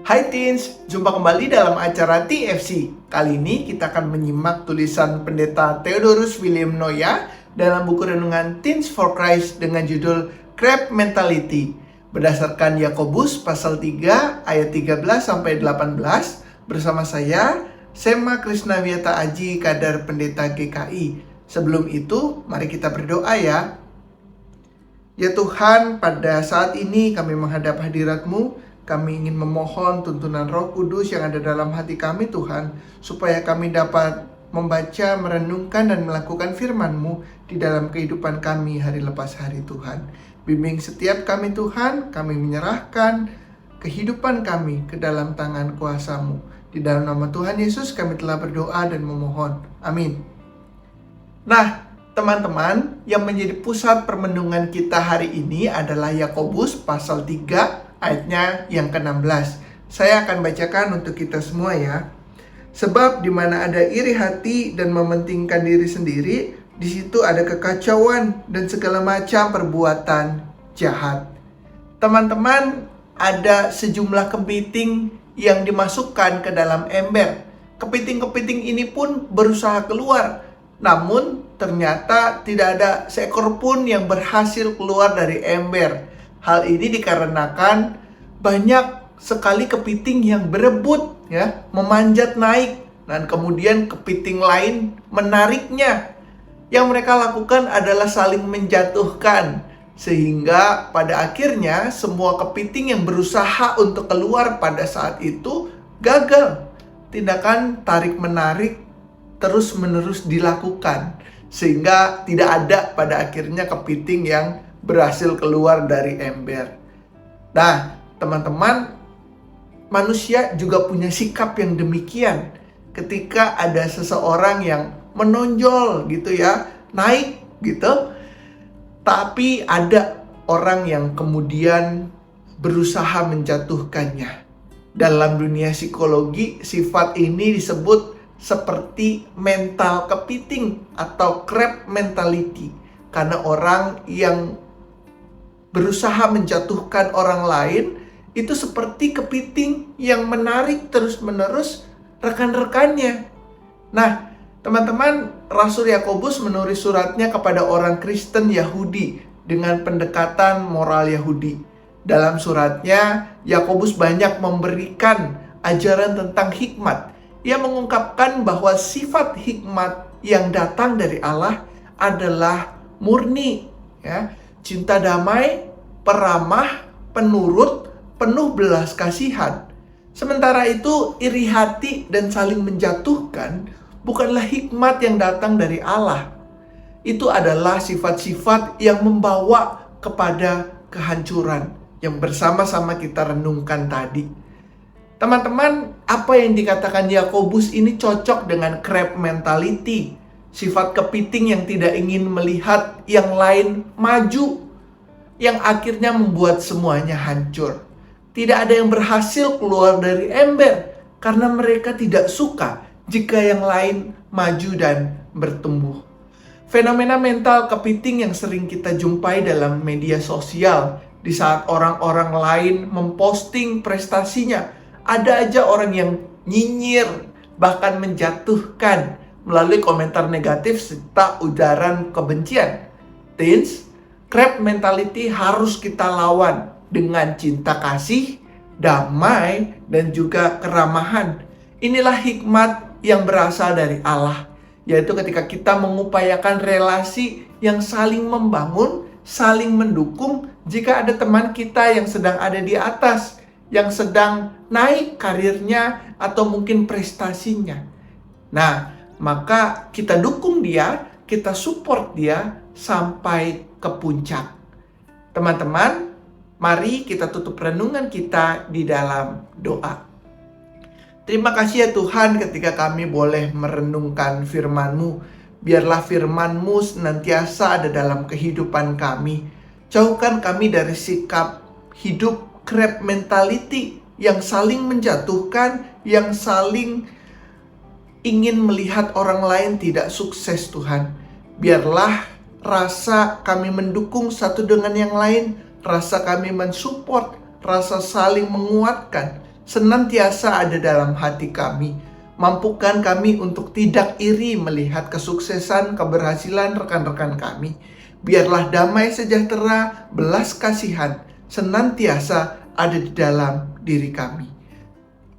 Hai Teens, jumpa kembali dalam acara TFC. Kali ini kita akan menyimak tulisan Pendeta Theodorus William Noya dalam buku renungan Teens for Christ dengan judul Crab Mentality. Berdasarkan Yakobus pasal 3 ayat 13-18 bersama saya, Sema Krisnawiata Aji, Kadar Pendeta GKI. Sebelum itu, mari kita berdoa ya. Ya Tuhan, pada saat ini kami menghadap hadirat-Mu, kami ingin memohon tuntunan Roh Kudus yang ada dalam hati kami Tuhan, supaya kami dapat membaca, merenungkan, dan melakukan firman-Mu di dalam kehidupan kami hari lepas hari Tuhan. Bimbing setiap kami Tuhan, kami menyerahkan kehidupan kami ke dalam tangan kuasa-Mu. Di dalam nama Tuhan Yesus kami telah berdoa dan memohon. Amin. Nah, teman-teman, yang menjadi pusat permenungan kita hari ini adalah Yakobus pasal 3 ayatnya yang ke-16. Saya akan bacakan untuk kita semua ya. Sebab di mana ada iri hati dan mementingkan diri sendiri, di situ ada kekacauan dan segala macam perbuatan jahat. Teman-teman, ada sejumlah kepiting yang dimasukkan ke dalam ember. Kepiting-kepiting ini pun berusaha keluar, namun ternyata tidak ada seekor pun yang berhasil keluar dari ember. Hal ini dikarenakan banyak sekali kepiting yang berebut ya, memanjat naik, dan kemudian kepiting lain menariknya. Yang mereka lakukan adalah saling menjatuhkan, sehingga pada akhirnya semua kepiting yang berusaha untuk keluar pada saat itu gagal. Tindakan tarik-menarik terus-menerus dilakukan, sehingga tidak ada pada akhirnya kepiting yang berhasil keluar dari ember. Nah, teman-teman, manusia juga punya sikap yang demikian. Ketika ada seseorang yang menonjol gitu ya, naik gitu, tapi ada orang yang kemudian berusaha menjatuhkannya. Dalam dunia psikologi, sifat ini disebut seperti mental kepiting atau crab mentality, karena orang yang berusaha menjatuhkan orang lain itu seperti kepiting yang menarik terus-menerus rekan-rekannya. Nah, teman-teman, Rasul Yakobus menulis suratnya kepada orang Kristen Yahudi dengan pendekatan moral Yahudi. Dalam suratnya, Yakobus banyak memberikan ajaran tentang hikmat. Ia mengungkapkan bahwa sifat hikmat yang datang dari Allah adalah murni, ya, cinta damai, peramah, penurut, penuh belas kasihan. Sementara itu, iri hati dan saling menjatuhkan bukanlah hikmat yang datang dari Allah. Itu adalah sifat-sifat yang membawa kepada kehancuran yang bersama-sama kita renungkan tadi. Teman-teman, apa yang dikatakan Yakobus ini cocok dengan crab mentality, sifat kepiting yang tidak ingin melihat yang lain maju, yang akhirnya membuat semuanya hancur. Tidak ada yang berhasil keluar dari ember karena mereka tidak suka jika yang lain maju dan bertumbuh. Fenomena mental kepiting yang sering kita jumpai dalam media sosial, di saat orang-orang lain memposting prestasinya, ada aja orang yang nyinyir, bahkan menjatuhkan melalui komentar negatif serta ujaran kebencian. Teens, crab mentality harus kita lawan dengan cinta kasih, damai, dan juga keramahan. Inilah hikmat yang berasal dari Allah, yaitu ketika kita mengupayakan relasi yang saling membangun, saling mendukung. Jika ada teman kita yang sedang ada di atas, yang sedang naik karirnya atau mungkin prestasinya, nah, maka kita dukung dia, kita support dia sampai ke puncak. Teman-teman, mari kita tutup renungan kita di dalam doa. Terima kasih ya Tuhan ketika kami boleh merenungkan firman-Mu. Biarlah firman-Mu senantiasa ada dalam kehidupan kami. Jauhkan kami dari sikap hidup crab mentality yang saling menjatuhkan, yang saling ingin melihat orang lain tidak sukses Tuhan. Biarlah rasa kami mendukung satu dengan yang lain, rasa kami mensupport, rasa saling menguatkan, senantiasa ada dalam hati kami. Mampukan kami untuk tidak iri melihat kesuksesan, keberhasilan rekan-rekan kami. Biarlah damai sejahtera, belas kasihan senantiasa ada di dalam diri kami.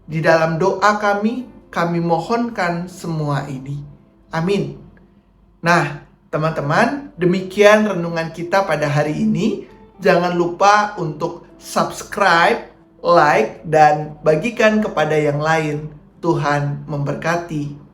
Di dalam doa kami mohonkan semua ini. Amin. Nah, teman-teman, demikian renungan kita pada hari ini. Jangan lupa untuk subscribe, like, dan bagikan kepada yang lain. Tuhan memberkati.